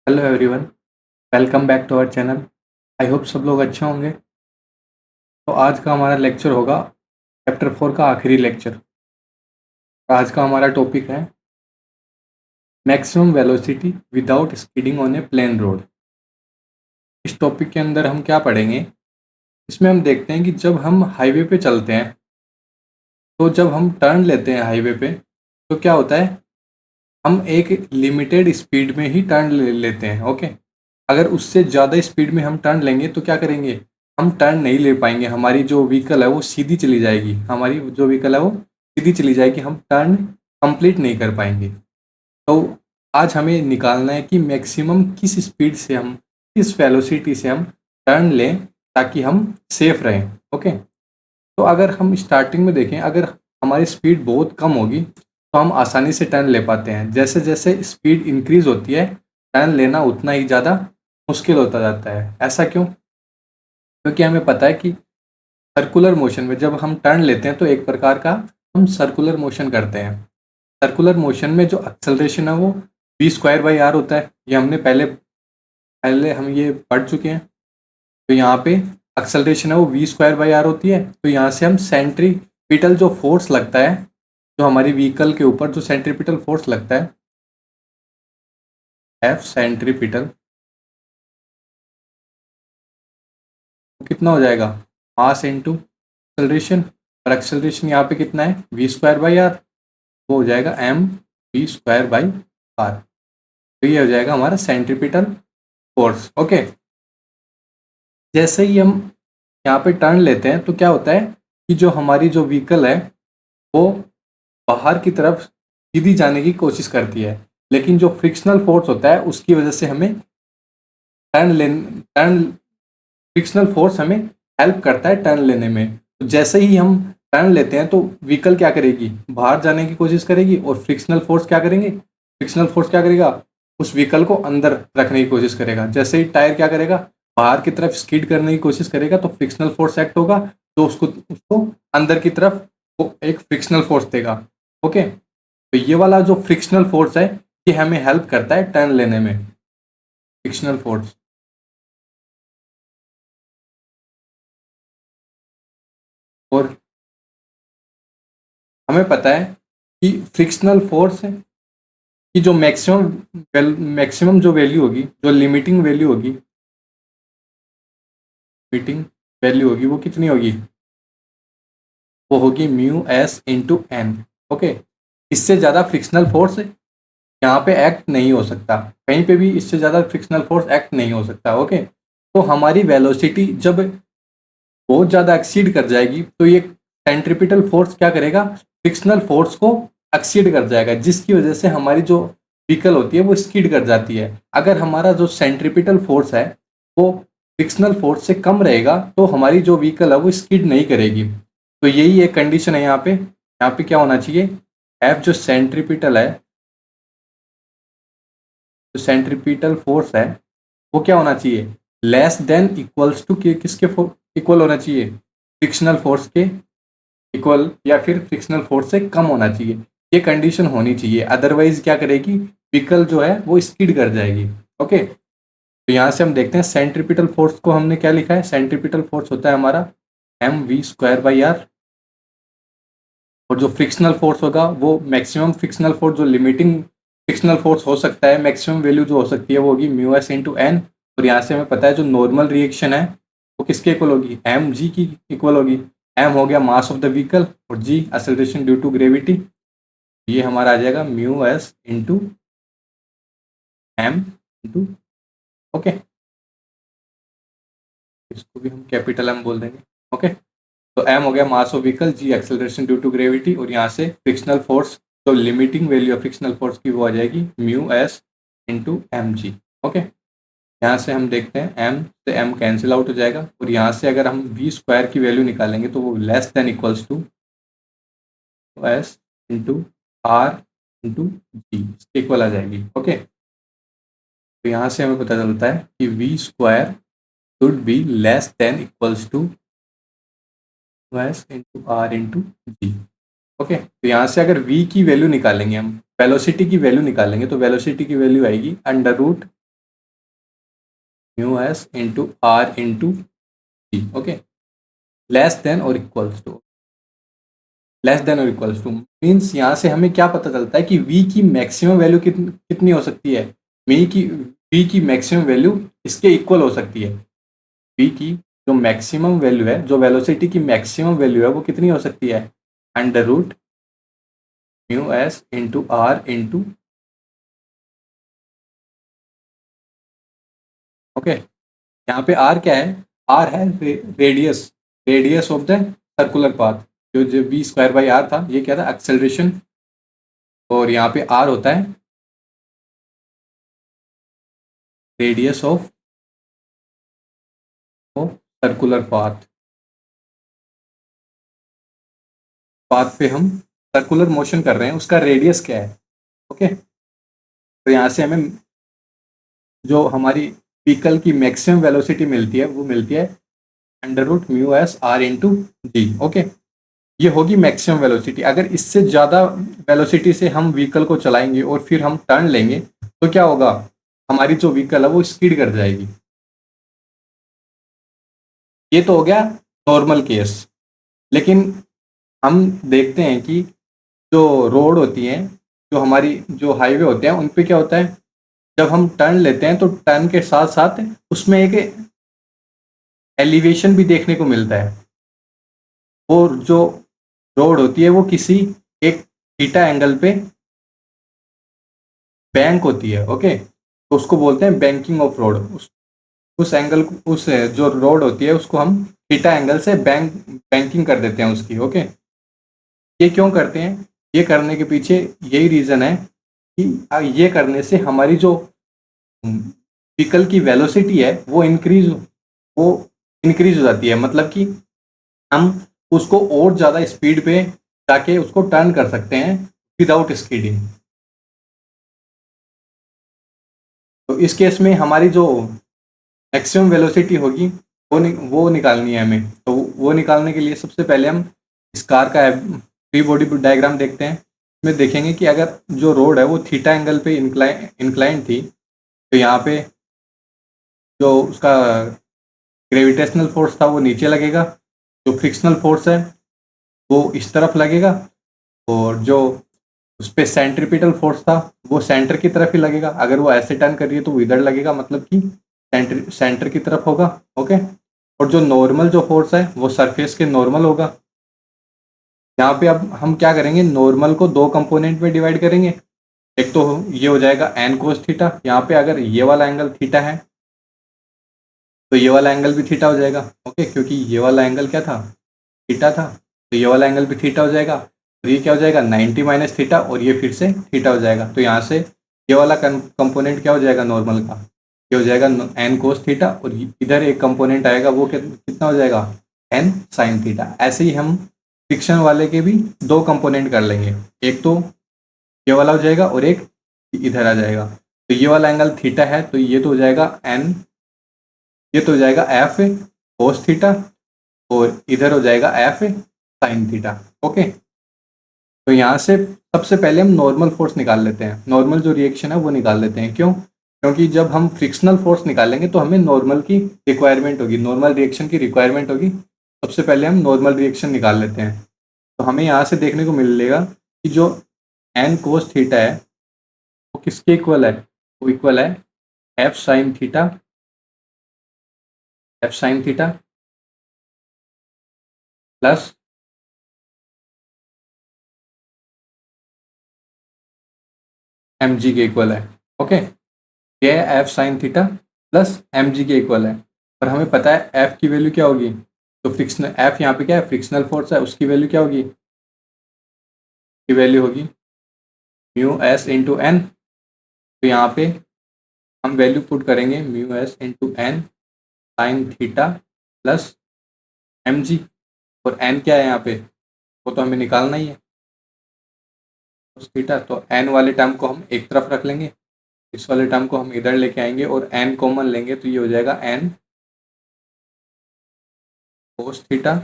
Hello everyone, welcome back to our channel. I hope सब लोग अच्छे होंगे। तो आज का हमारा लेक्चर होगा चैप्टर 4 का आखिरी लेक्चर। आज का हमारा टॉपिक है maximum velocity without skidding on A plain road. इस टॉपिक के अंदर हम क्या पढ़ेंगे, इसमें हम देखते हैं कि जब हम हाईवे पे चलते हैं तो जब हम टर्न लेते हैं हाईवे पे तो क्या होता है, हम एक लिमिटेड स्पीड में ही टर्न ले लेते हैं। ओके, अगर उससे ज़्यादा स्पीड में हम टर्न लेंगे तो क्या करेंगे, हम टर्न नहीं ले पाएंगे। हमारी जो व्हीकल है वो सीधी चली जाएगी, हमारी जो व्हीकल है वो सीधी चली जाएगी, हम टर्न कंप्लीट नहीं कर पाएंगे। तो आज हमें निकालना है कि मैक्सिमम किस स्पीड से हम, किस वेलोसिटी से हम टर्न लें ताकि हम सेफ रहें। ओके, तो अगर हम स्टार्टिंग में देखें, अगर हमारी स्पीड बहुत कम होगी तो हम आसानी से टर्न ले पाते हैं। जैसे जैसे स्पीड इंक्रीज होती है टर्न लेना उतना ही ज़्यादा मुश्किल होता जाता है। ऐसा क्यों? क्योंकि हमें पता है कि सर्कुलर मोशन में जब हम टर्न लेते हैं तो एक प्रकार का हम सर्कुलर मोशन करते हैं। सर्कुलर मोशन में जो एक्सेलरेशन है वो v²/r होता है। ये हमने पहले पहले हम ये पढ़ चुके हैं। तो यहाँ पे एक्सेलरेशन है वो v²/r होती है। तो यहाँ से हम सेंट्रीपिटल जो फोर्स लगता है, जो हमारी व्हीकल के ऊपर जो सेंट्रीपिटल फोर्स लगता है, एफ सेंट्रीपिटल, कितना हो जाएगा, मास इंटू एक्सेलरेशन। और एक्सेलरेशन यहाँ पे कितना है, v²/r, वो हो जाएगा mv²/r। तो ये हो जाएगा हमारा सेंट्रीपिटल फोर्स। ओके, जैसे ही हम यहाँ पे टर्न लेते हैं तो क्या होता है कि जो हमारी जो व्हीकल है वो बाहर की तरफ सीधी जाने की कोशिश करती है, लेकिन जो फ्रिक्शनल फोर्स होता है उसकी वजह से हमें टर्न फ्रिक्शनल फोर्स हमें हेल्प करता है टर्न लेने में। तो जैसे ही हम टर्न लेते हैं तो व्हीकल क्या करेगी, बाहर जाने की कोशिश करेगी, और फ्रिक्शनल फोर्स क्या करेंगे, फ्रिक्शनल फोर्स क्या करेगा, उस व्हीकल को अंदर रखने की कोशिश करेगा। जैसे ही टायर क्या करेगा, बाहर की तरफ स्किड करने की कोशिश करेगा तो फ्रिक्शनल फोर्स एक्ट होगा, तो उसको उसको अंदर की तरफ वो एक फ्रिक्शनल फोर्स देगा। ओके, तो ये वाला जो फ्रिक्शनल फोर्स है ये हमें हेल्प करता है टर्न लेने में, फ्रिक्शनल फोर्स। और हमें पता है कि फ्रिक्शनल फोर्स की जो मैक्सिमम जो वैल्यू होगी, जो लिमिटिंग वैल्यू होगी, लिमिटिंग वैल्यू होगी वो कितनी होगी, वो होगी mu S into N. Okay, इससे ज़्यादा फ्रिक्शनल फोर्स यहाँ पे एक्ट नहीं हो सकता, कहीं पे भी इससे ज़्यादा फ्रिक्शनल फोर्स एक्ट नहीं हो सकता। ओके, तो हमारी वेलोसिटी जब बहुत ज़्यादा एक्सीड कर जाएगी तो ये सेंट्रीपिटल फोर्स क्या करेगा, फ्रिक्शनल फोर्स को एक्सीड कर जाएगा, जिसकी वजह से हमारी जो व्हीकल होती है वो स्किड कर जाती है। अगर हमारा जो सेंट्रीपिटल फोर्स है वो फ्रिक्शनल फोर्स से कम रहेगा तो हमारी जो व्हीकल है वो स्किड नहीं करेगी। तो यही एक कंडीशन है यहाँ पे क्या होना चाहिए, एफ जो सेंट्रीपिटल है, जो सेंट्रीपिटल फोर्स है वो क्या होना चाहिए, लेस देन इक्वल्स टू किसके इक्वल होना चाहिए, फ्रिक्शनल फोर्स के इक्वल, या फिर फ्रिक्शनल फोर्स से कम होना चाहिए। ये कंडीशन होनी चाहिए, अदरवाइज क्या करेगी, व्हीकल जो है वो स्किड कर जाएगी। ओके, तो यहाँ से हम देखते हैं सेंट्रीपिटल फोर्स को हमने क्या लिखा है, सेंट्रीपिटल फोर्स होता है हमारा mv²/r, और जो फ्रिक्शनल फोर्स होगा वो मैक्सिमम फ्रिक्शनल फोर्स, जो लिमिटिंग फ्रिक्शनल फोर्स हो सकता है, मैक्सिमम वैल्यू जो हो सकती है वो होगी म्यू एस इंटू एन। और यहाँ से हमें पता है जो नॉर्मल रिएक्शन है वो किसके इक्वल होगी, एम जी की इक्वल होगी। एम हो गया मास ऑफ द व्हीकल और G acceleration due to gravity. ये हमारा आ जाएगा mu S into M into, okay, इसको भी हम कैपिटल एम बोल देंगे। ओके, तो एम हो गया mass of vehicle, G acceleration due to gravity, और यहाँ से फ्रिक्शनल फोर्स, तो limiting value of frictional force की वो आ जाएगी mu S into M G. Okay, यहाँ से हम देखते हैं एम से एम कैंसिल आउट हो जाएगा, और यहाँ से अगर हम v² की वैल्यू निकालेंगे तो वो less than equals to S into R into G equal आ जाएगी। ओके, तो यहाँ से हमें पता चलता है कि v² should be less than equals to S into R into G. Okay, तो यहाँ से अगर v की वैल्यू निकालेंगे, हम वेलोसिटी की वैल्यू निकालेंगे, तो वेलोसिटी की वैल्यू आएगी under root mu S into R into G. Okay, less than और इक्वल्स टू, लेस देन और इक्वल्स टू मीन्स यहाँ से हमें क्या पता चलता है कि v की मैक्सिमम वैल्यू कितनी हो सकती है। v की मैक्सिमम वैल्यू इसके इक्वल हो सकती है। v की जो मैक्सिमम वैल्यू है, जो वेलोसिटी की मैक्सिमम वैल्यू है, वो कितनी हो सकती है, under root mu S into R into. Okay, यहाँ पे आर क्या है, आर है radius, radius of the circular path. जो जो वी स्क्वायर बाई आर था, ये क्या था, एक्सेलरेशन। और यहाँ पे आर होता है radius of circular path. Path पे हम सर्कुलर मोशन कर रहे हैं, उसका रेडियस क्या है। ओके, तो यहाँ से हमें जो हमारी व्हीकल की मैक्सिमम वेलोसिटी मिलती है, वो मिलती है under root mu S R into G. Okay, ये होगी मैक्सिमम वेलोसिटी। अगर इससे ज़्यादा वेलोसिटी से हम व्हीकल को चलाएंगे और फिर हम टर्न लेंगे, तो क्या होगा, हमारी जो व्हीकल है वो स्पीड कर जाएगी। ये तो हो गया नॉर्मल केस। लेकिन हम देखते हैं कि जो रोड होती हैं, जो हमारी जो हाईवे होते हैं, उन पे क्या होता है, जब हम टर्न लेते हैं तो टर्न के साथ साथ उसमें एक एलिवेशन भी देखने को मिलता है। वो जो रोड होती है वो किसी एक थीटा एंगल पे बैंक होती है। ओके, तो उसको बोलते हैं बैंकिंग ऑफ रोड। उस एंगल, उस जो रोड होती है उसको हम थीटा एंगल से बैंकिंग कर देते हैं उसकी। ओके, ये क्यों करते हैं, ये करने के पीछे यही रीज़न है कि ये करने से हमारी जो व्हीकल की वेलोसिटी है वो इंक्रीज हो जाती है। मतलब कि हम उसको और ज़्यादा स्पीड पे जाके उसको टर्न कर सकते हैं विदाउट स्कीडिंग। तो इस केस में हमारी जो मैक्सिमम वेलोसिटी होगी वो निकालनी है हमें। तो वो निकालने के लिए सबसे पहले हम इस कार का फ्री बॉडी डायग्राम देखते हैं। इसमें देखेंगे कि अगर जो रोड है वो थीटा एंगल पे इंक्लाइन थी, तो यहाँ पे जो उसका ग्रेविटेशनल फोर्स था वो नीचे लगेगा, जो फ्रिक्शनल फोर्स है वो इस तरफ लगेगा, और जो उस पर सेंट्रीपिटल फोर्स था वो सेंटर की तरफ ही लगेगा। अगर वो ऐसे टर्न कर रही है तो वो इधर लगेगा, मतलब कि सेंटर की तरफ होगा। ओके, और जो नॉर्मल जो फोर्स है वो सरफेस के नॉर्मल होगा। यहाँ पे अब हम क्या करेंगे, नॉर्मल को दो कंपोनेंट में डिवाइड करेंगे। एक तो ये हो जाएगा एन कोस थीटा, यहाँ पे अगर ये वाला एंगल थीटा है तो ये वाला एंगल भी थीटा हो जाएगा। ओके, क्योंकि ये वाला एंगल क्या था, थीटा था, तो ये वाला एंगल भी थीटा हो जाएगा। तो ये क्या हो जाएगा, 90 माइनस थीटा, और ये फिर से थीटा हो जाएगा। तो यहाँ से ये वाला कंपोनेंट क्या हो जाएगा नॉर्मल का, ये हो जाएगा एन कोस थीटा, और इधर एक कंपोनेंट आएगा वो कितना हो जाएगा, एन साइन थीटा। ऐसे ही हम फ्रिक्शन वाले के भी दो कंपोनेंट कर लेंगे। एक तो ये वाला हो जाएगा और एक इधर आ जाएगा। तो ये वाला एंगल थीटा है, तो ये तो हो जाएगा एन, ये तो हो जाएगा एफ कोस थीटा, और इधर हो जाएगा एफ साइन थीटा। ओके, तो यहाँ से सबसे पहले हम नॉर्मल फोर्स निकाल लेते हैं, नॉर्मल जो रिएक्शन है वो निकाल लेते हैं। क्यों, क्योंकि जब हम फ्रिक्शनल फोर्स निकालेंगे तो हमें नॉर्मल की रिक्वायरमेंट होगी, नॉर्मल रिएक्शन की रिक्वायरमेंट होगी। सबसे पहले हम नॉर्मल रिएक्शन निकाल लेते हैं। तो हमें यहाँ से देखने को मिलेगा कि जो एन कोस थीटा है वो किसके इक्वल है, वो इक्वल है F sine theta, F sine theta plus M G के इक्वल है। ओके, ये F sine theta plus M G के इक्वल है। और हमें पता है एफ की वैल्यू क्या होगी, तो फ्रिक्शनल एफ यहाँ पे क्या है, फ्रिक्शनल फोर्स है, उसकी वैल्यू क्या होगी, की वैल्यू होगी म्यू एस इंटू एन। तो यहाँ पे हम वैल्यू पुट करेंगे mu S into N sine theta plus M G. और एन क्या है यहाँ पे, वो तो हमें निकालना ही है, थीटा। तो एन वाले टर्म को हम एक तरफ रख लेंगे, इस वाले टर्म को हम इधर लेके आएंगे और एन कॉमन लेंगे, तो ये हो जाएगा N cos theta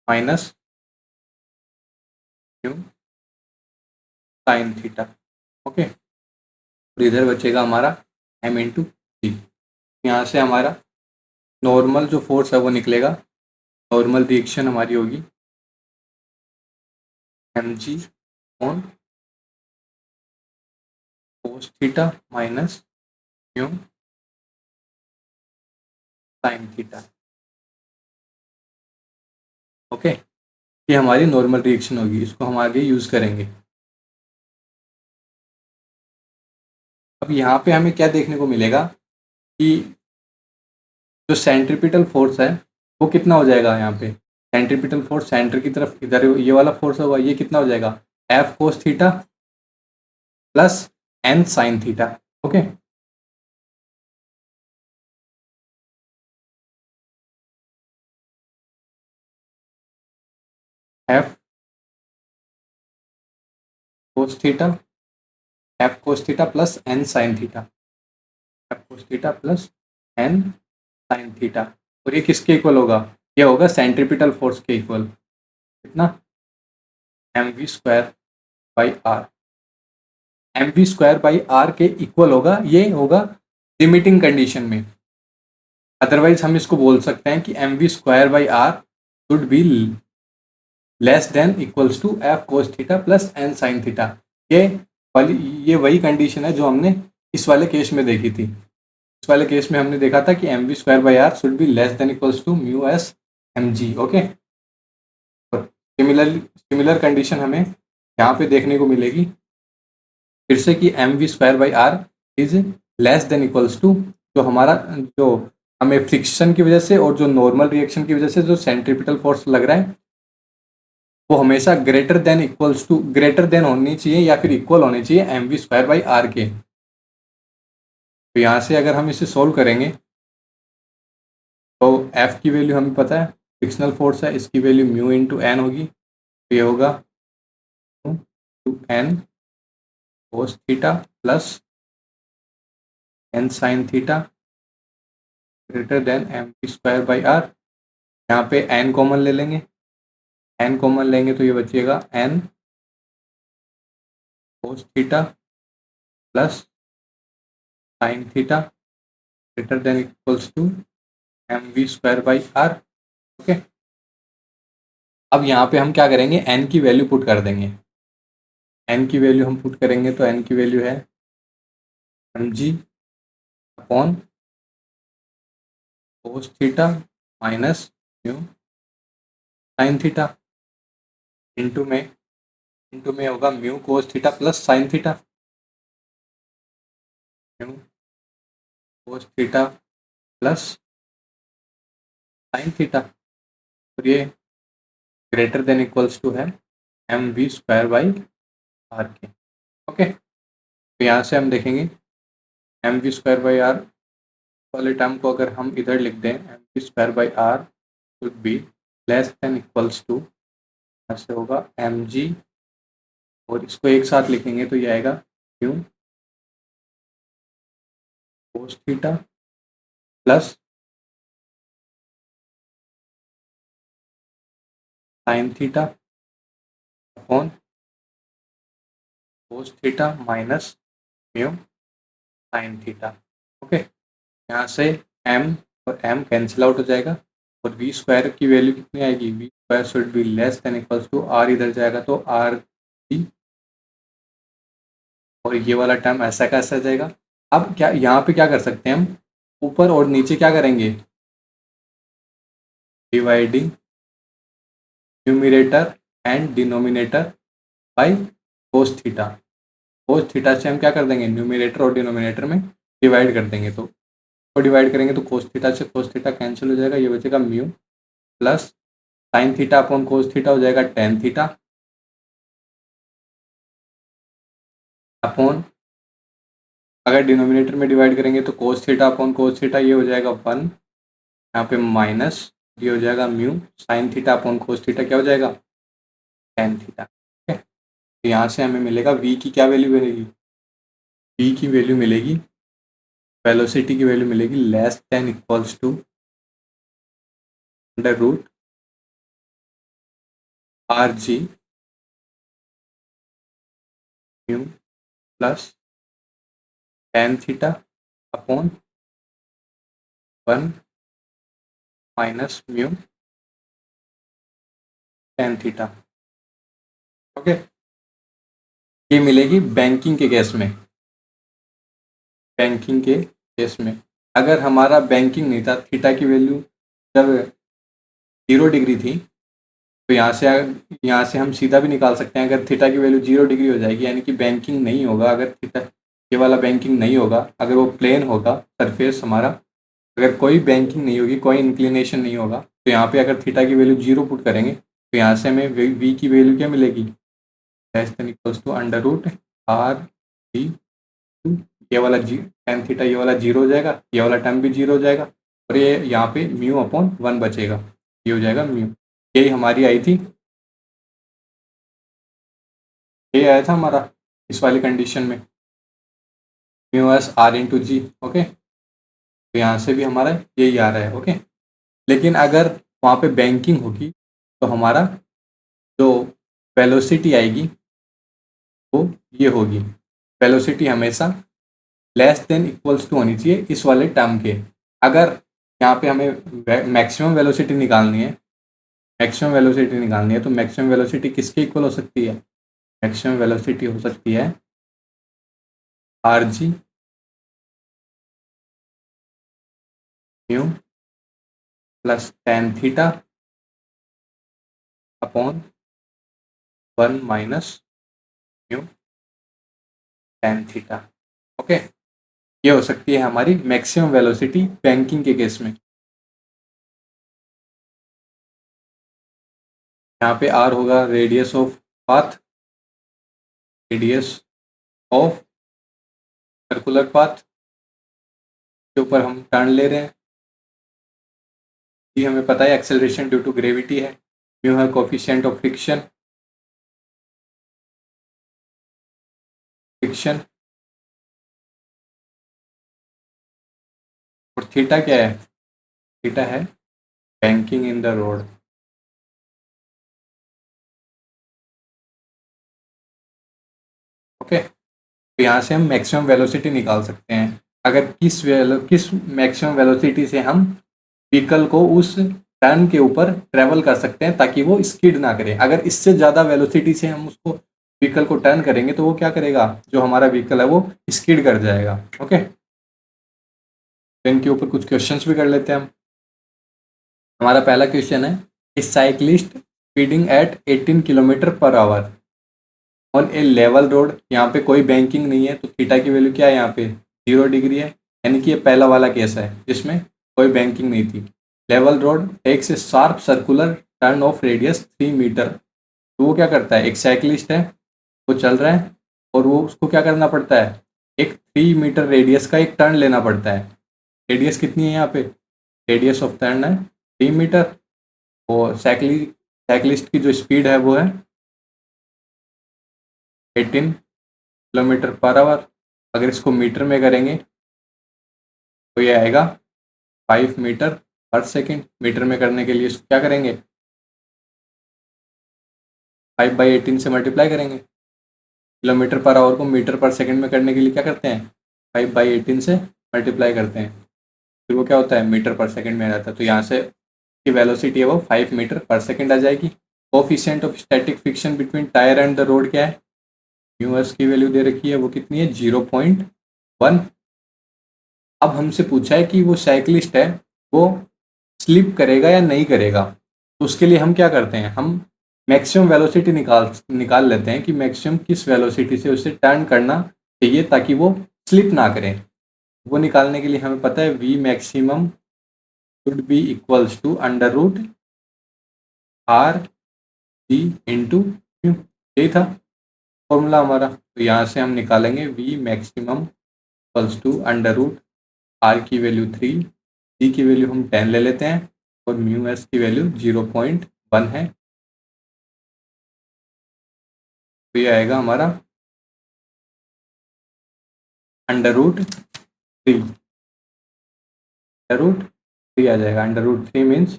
minus mu sine theta. Okay, और इधर बचेगा हमारा एम इंटू जी। यहाँ से हमारा नॉर्मल जो फोर्स है वो निकलेगा, नॉर्मल रिएक्शन हमारी होगी mg on cos theta minus mu sine theta. Okay, ये हमारी नॉर्मल रिएक्शन होगी, इसको हम आगे यूज़ करेंगे। अब यहाँ पे हमें क्या देखने को मिलेगा कि जो सेंट्रीपिटल फोर्स है वो कितना हो जाएगा। यहाँ पे सेंट्रीपिटल फोर्स सेंटर की तरफ इधर ये वाला फोर्स होगा, ये कितना हो जाएगा F cos theta plus N sine theta. Okay, F cos theta, F cos theta plus N sine theta, F cos theta plus N sine theta. और ये किसके इक्वल होगा, ये होगा सेंट्रीपिटल फोर्स के इक्वल, कितना M V square by R. M V square by R के equal होगा, ये होगा लिमिटिंग कंडीशन में। अदरवाइज हम इसको बोल सकते हैं कि M V square by R should be less than equals to F cos theta plus N sine theta. ये वाली, ये वही कंडीशन है जो हमने इस वाले केस में देखी थी। इस वाले केस में हमने देखा था कि M V square by R should be less than equals to mu S M G. Okay, similar condition हमें यहाँ पे देखने को मिलेगी फिर से कि M V square by R is less than equals to जो हमारा, जो हमें फ्रिक्शन की वजह से और जो नॉर्मल रिएक्शन की वजह से जो सेंट्रीपिटल फोर्स लग रहा है वो हमेशा greater than equals to, greater than होनी चाहिए या फिर इक्वल होनी चाहिए M V square by R के। तो यहाँ से अगर हम इसे सोल्व करेंगे तो एफ की वैल्यू हमें पता है, फ्रिक्शनल फोर्स है, इसकी वैल्यू म्यू इंटू एन होगी, तो ये होगा two N cos theta plus N sine theta greater than M V square by R. यहाँ पे एन कॉमन ले लेंगे, एन कॉमन लेंगे तो ये बचेगा N cos theta plus sine theta greater than equals to M V square by R. Okay, अब यहाँ पे हम क्या करेंगे, एन की वैल्यू पुट कर देंगे। एन की वैल्यू हम पुट करेंगे तो एन की वैल्यू है M G upon cos theta minus mu sine theta into में होगा mu cos theta plus sine theta, mu cos theta plus sine theta, और ये ग्रेटर देन इक्वल्स टू है M V square by R के। Okay, तो यहाँ से हम देखेंगे M V square by R वाले टर्म को अगर हम इधर लिख दें, M V square by R should be less than equals to, यहाँ से होगा एम जी, और इसको एक साथ लिखेंगे तो ये आएगा mu cos theta plus sine theta upon cos theta minus mu sine theta. Okay, यहाँ से m और m कैंसिल आउट हो जाएगा और वी स्क्वायर की वैल्यू कितनी आएगी, V square should be less than equals to R, इधर जाएगा तो आर जी, और ये वाला टर्म ऐसा का ऐसा जाएगा। अब क्या यहाँ पे क्या कर सकते हैं हम, ऊपर और नीचे क्या करेंगे, dividing numerator and denominator by cos theta. Cos theta से हम क्या कर देंगे, न्यूमिनेटर और डिनोमिनेटर में डिवाइड कर देंगे, तो डिवाइड करेंगे तो कोस थीटा से कोस थीटा कैंसिल हो जाएगा, ये बचेगा mu plus sine theta upon cos theta हो जाएगा टेन थीटा अपॉन, अगर डिनोमिनेटर में डिवाइड करेंगे तो cos theta upon cos theta ये हो जाएगा वन, यहाँ पे माइनस ये हो जाएगा mu sine theta upon cos theta क्या हो जाएगा टेन थीटा। ठीक है, तो यहाँ से हमें मिलेगा वी की क्या वैल्यू मिलेगी, वी की वैल्यू मिलेगी, वेलोसिटी की वैल्यू मिलेगी less than equals to under root R G mu plus tan theta upon 1 minus mu tan theta. Okay, ये मिलेगी बैंकिंग के केस में। बैंकिंग के केस में अगर हमारा बैंकिंग नहीं था, थीटा की वैल्यू जब 0 डिग्री थी, तो यहाँ से हम सीधा भी निकाल सकते हैं। अगर थीटा की वैल्यू 0 डिग्री हो जाएगी, यानी कि बैंकिंग नहीं होगा। अगर थीटा ये वाला बैंकिंग नहीं होगा, अगर वो प्लेन होगा सरफेस हमारा, अगर कोई बैंकिंग नहीं होगी, कोई इंक्लिनेशन नहीं होगा, तो यहाँ पे अगर थीटा की वैल्यू 0 पुट करेंगे, तो यहाँ से हमें वी की वैल्यू क्या मिलेगी, less than equals to under root R D. ये वाला जी टेन थीटा, ये वाला 0 हो जाएगा, ये वाला टर्म भी 0 हो जाएगा, और ये यहाँ पे म्यू अपॉन 1 बचेगा, ये हो जाएगा म्यू। यही हमारी आई थी, ये आया था हमारा इस वाली कंडीशन में, mu S R into G. Okay, तो यहाँ से भी हमारा यही आ रहा है। ओके, लेकिन अगर वहाँ पे बैंकिंग होगी, तो हमारा जो वेलोसिटी आएगी वो ये होगी, वेलोसिटी हमेशा लेस देन इक्वल्स टू होनी चाहिए इस वाले टर्म के। अगर यहाँ पे हमें मैक्सिमम वेलोसिटी निकालनी है, मैक्सिमम वेलोसिटी निकालनी है, तो मैक्सिमम वेलोसिटी किसके इक्वल हो सकती है, मैक्सिमम वेलोसिटी हो सकती है are G mu plus tan theta upon 1 minus mu tan theta. Okay, ये हो सकती है हमारी मैक्सिमम वेलोसिटी बैंकिंग के केस में। यहाँ पे आर होगा radius of path, radius of circular path के ऊपर हम टर्न ले रहे हैं। ये हमें पता है एक्सेलरेशन ड्यू टू ग्रेविटी है, म्यू है कोफिशिएंट ऑफ फ्रिक्शन, फ्रिक्शन, और थीटा क्या है, थीटा है banking in the road. Okay, तो यहाँ से हम मैक्सिमम वेलोसिटी निकाल सकते हैं। अगर किस मैक्सिमम वेलोसिटी से हम व्हीकल को उस टर्न के ऊपर ट्रेवल कर सकते हैं ताकि वो स्किड ना करे। अगर इससे ज़्यादा वेलोसिटी से हम उसको व्हीकल को टर्न करेंगे, तो वो क्या करेगा, जो हमारा व्हीकल है वो स्किड कर जाएगा। ओके, तो इनके ऊपर कुछ क्वेश्चंस भी कर लेते हैं हम। हमारा पहला क्वेश्चन है, a cyclist speeding at 18 kilometre per hour on a level road. यहाँ पे कोई बैंकिंग नहीं है, तो थीटा की वैल्यू क्या है, यहाँ पे 0 डिग्री है, यानी कि ये पहला वाला केस है जिसमें कोई बैंकिंग नहीं थी। Level road takes a sharp circular turn of radius 3 metre. तो वो क्या करता है, एक साइकिलिस्ट है, वो चल रहा है, और वो उसको क्या करना पड़ता है, एक 3 मीटर रेडियस का एक टर्न लेना पड़ता है। रेडियस कितनी है यहाँ पे, रेडियस ऑफ टर्न है 3 मीटर, और साइकिलिस्ट की जो स्पीड है वो है 18 किलोमीटर पर आवर। अगर इसको मीटर में करेंगे तो ये आएगा 5 मीटर पर सेकेंड। मीटर में करने के लिए इसको क्या करेंगे, 5/18 से मल्टीप्लाई करेंगे। किलोमीटर पर आवर को मीटर पर सेकेंड में करने के लिए क्या करते हैं, 5/18 से मल्टीप्लाई करते हैं, फिर वो क्या होता है, मीटर पर सेकेंड में आ जाता है। तो यहाँ से की वेलोसिटी है वो 5 मीटर पर सेकेंड आ जाएगी। Coefficient of static friction between tyre and the road क्या है, यूएस की वैल्यू दे रखी है, वो कितनी है, 0.1। अब हमसे पूछा है कि वो साइकिलिस्ट है, वो स्लिप करेगा या नहीं करेगा। तो उसके लिए हम क्या करते हैं, हम मैक्सिमम वेलोसिटी निकाल लेते हैं कि मैक्सिमम किस वेलोसिटी से उसे टर्न करना चाहिए ताकि वो स्लिप ना करें। वो निकालने के लिए हमें पता है V maximum should be equals to under root R G into mu. यही था फॉर्मूला हमारा। तो यहाँ से हम निकालेंगे V maximum equals to under root R की वैल्यू 3, जी की वैल्यू हम 10 ले लेते हैं, और म्यू एस की वैल्यू 0.1 है। तो ये आएगा हमारा अंडर रूट 3, आ जाएगा। अंडर रूट 3 मीन्स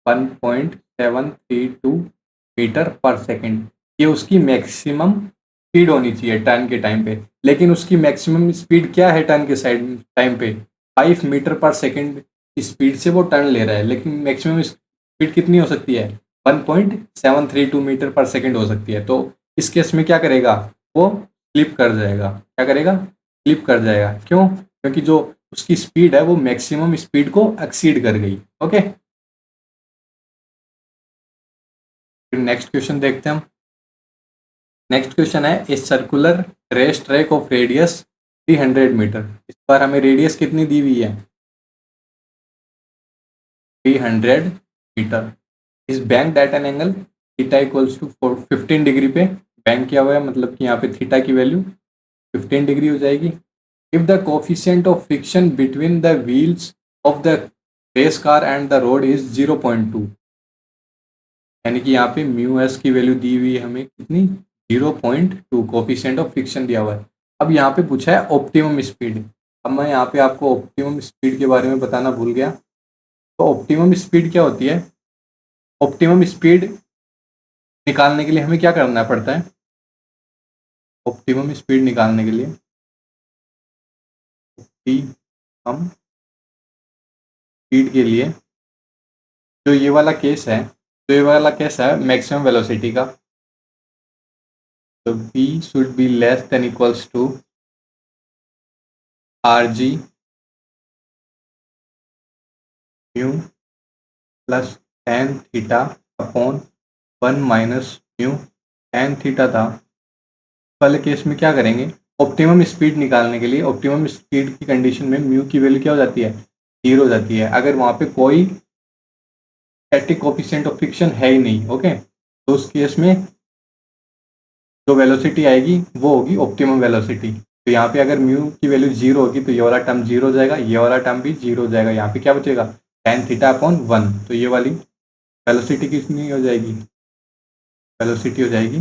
1.732 मीटर पर सेकेंड। ये उसकी मैक्सिमम स्पीड होनी चाहिए टर्न के टाइम पे, लेकिन उसकी मैक्सिमम स्पीड क्या है टर्न के साइड टाइम पे, 5 मीटर पर सेकेंड स्पीड से वो टर्न ले रहा है, लेकिन मैक्सिमम स्पीड कितनी हो सकती है? 1.732 मीटर पर सेकेंड हो सकती है। तो इस केस में क्या करेगा? वो स्लिप कर जाएगा। क्या करेगा? स्लिप कर जाएगा। क्यों? क्योंकि जो उसकी स्पीड है वो मैक्सिमम स्पीड को एक्सीड कर गई। ओके, फिर नेक्स्ट क्वेश्चन देखते हैं हम। नेक्स्ट क्वेश्चन है a circular race track of radius 300 metre. इस बार हमें रेडियस कितनी दी हुई है? 300 metre. Is bank at an angle theta equals to 15 degree पे बैंक किया हुआ है, मतलब कि यहाँ पे थीटा की वैल्यू 15 डिग्री हो जाएगी। If the coefficient of friction between the wheels of the race car and the road is 0.2, यानी कि यहाँ पे म्यू एस की वैल्यू दी हुई है हमें कितनी? 0.2 कोफिशिएंट ऑफ फ्रिक्शन दिया हुआ है। अब यहाँ पे पूछा है ऑप्टिमम स्पीड। अब मैं यहाँ पे आपको ऑप्टिमम स्पीड के बारे में बताना भूल गया। तो ऑप्टिमम स्पीड क्या होती है? ऑप्टिमम स्पीड निकालने के लिए हमें क्या करना पड़ता है? ऑप्टिमम स्पीड निकालने के लिए हम स्पीड के लिए जो ये वाला केस है, तो ये वाला केस है मैक्सिमम वेलोसिटी का। तो v should be less than equals to R G mu plus tan theta upon 1 minus mu tan theta था। पहले केस में क्या करेंगे? ऑप्टिमम स्पीड निकालने के लिए ऑप्टिमम स्पीड की कंडीशन में म्यू की वैल्यू क्या हो जाती है? 0 हो जाती है, अगर वहाँ पे कोई स्टैटिक कोफिशिएंट ऑफ फ्रिक्शन है ही नहीं। ओके, तो उस केस में जो वेलोसिटी आएगी वो होगी ऑप्टिमम वेलोसिटी। तो यहाँ पे अगर म्यू की वैल्यू 0 होगी तो ये वाला टर्म 0 हो जाएगा, ये वाला टर्म भी 0 हो जाएगा। यहाँ पे क्या बचेगा? Ten theta upon 1। तो ये वाली वेलोसिटी कितनी हो जाएगी? वेलोसिटी हो जाएगी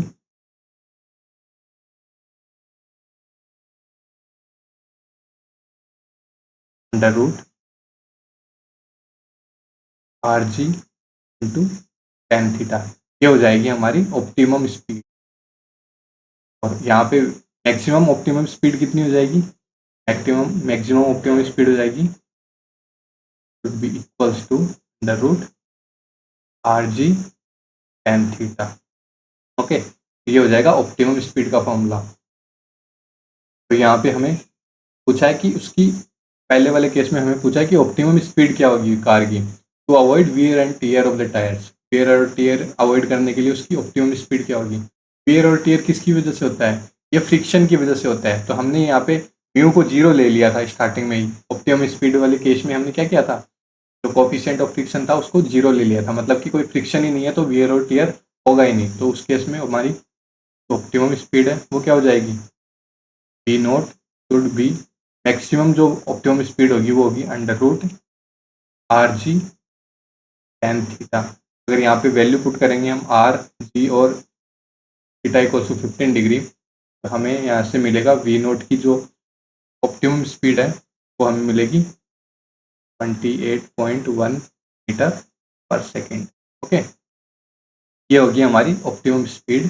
under root R G into tan theta. ये हो जाएगी हमारी ऑप्टिमम स्पीड। और यहाँ पे मैक्सिमम ऑप्टिमम स्पीड कितनी हो जाएगी? मैक्सिमम ऑप्टिमम स्पीड हो जाएगी should be equals to the root are G tan theta. Okay, ये हो जाएगा ऑप्टिमम स्पीड का फॉर्मूला। तो यहाँ पे हमें पूछा है कि उसकी पहले वाले केस में हमें पूछा है कि ऑप्टिमम स्पीड क्या होगी कार की, to avoid wear and tear of the tyres. Wear और टीयर अवॉइड करने के लिए उसकी ऑप्टिमम स्पीड क्या होगी? वियर और टीयर किसकी वजह से होता है? ये फ्रिक्शन की वजह से होता है। तो हमने यहाँ पे म्यू को 0 ले लिया था स्टार्टिंग में ही। ऑप्टिमम स्पीड वाले केस में हमने क्या किया था? जो कोफिशिएंट ऑफ फ्रिक्शन था उसको 0 ले लिया था, मतलब कि कोई फ्रिक्शन ही नहीं है तो वियर और टीयर होगा ही नहीं। तो उस केस में हमारी ऑप्टिमम स्पीड है वो क्या हो जाएगी? V naught should be, maximum जो ऑप्टिमम स्पीड होगी वो होगी under root R G tan theta. अगर यहाँ पे वैल्यू पुट करेंगे हम आर जी और थीटा इक्वल टू 15 डिग्री, तो हमें यहाँ से मिलेगा वी नोट की जो ऑप्टिमम स्पीड है वो हमें मिलेगी 28.1 मीटर पर सेकेंड। ओके, ये होगी हमारी optimum speed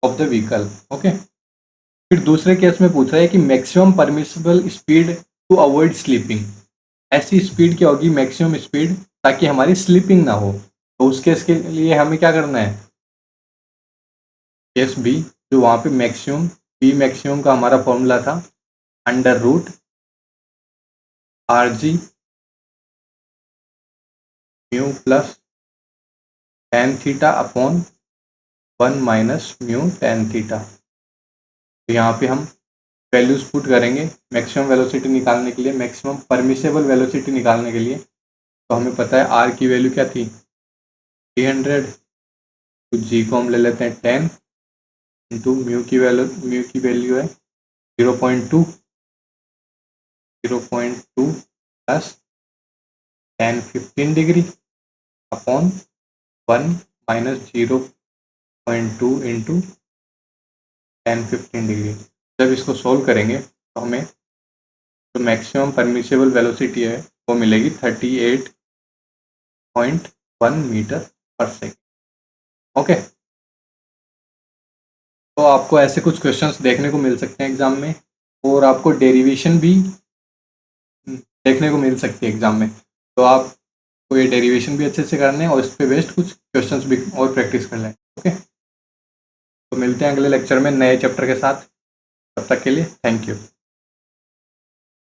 of the vehicle. Okay, फिर दूसरे केस में पूछ रहा है कि maximum permissible speed to avoid slipping. ऐसी स्पीड क्या होगी मैक्सिमम स्पीड ताकि हमारी स्लीपिंग ना हो। तो उस केस के लिए हमें क्या करना है? केस बी, जो वहाँ पे मैक्सिमम बी मैक्सिमम का हमारा फॉर्मूला था under root R G mu plus tan theta upon 1 minus mu tan theta. तो यहाँ पे हम वैल्यूज पुट करेंगे मैक्सिमम वेलोसिटी निकालने के लिए, मैक्सिमम परमिसेबल वेलोसिटी निकालने के लिए। तो हमें पता है आर की वैल्यू क्या थी? 300। तो जी को हम ले लेते हैं 10 इंटू म्यू की वैल्यू है 0.2 plus 10 15 degree upon 1 minus 0.2 into 10 15 degree. जब इसको सोल्व करेंगे तो हमें जो मैक्सिमम परमिसेबल वेलोसिटी है वो मिलेगी 38.1 मीटर पर सेकेंड। ओके, तो आपको ऐसे कुछ क्वेश्चंस देखने को मिल सकते हैं एग्जाम में, और आपको डेरिवेशन भी देखने को मिल सकती है एग्जाम में। तो आपको ये डेरिवेशन भी अच्छे से करने हैं और इस पे बेस्ड कुछ क्वेश्चंस भी और प्रैक्टिस कर लें। ओके, तो मिलते हैं अगले लेक्चर में नए चैप्टर के साथ। तब तक के लिए थैंक यू।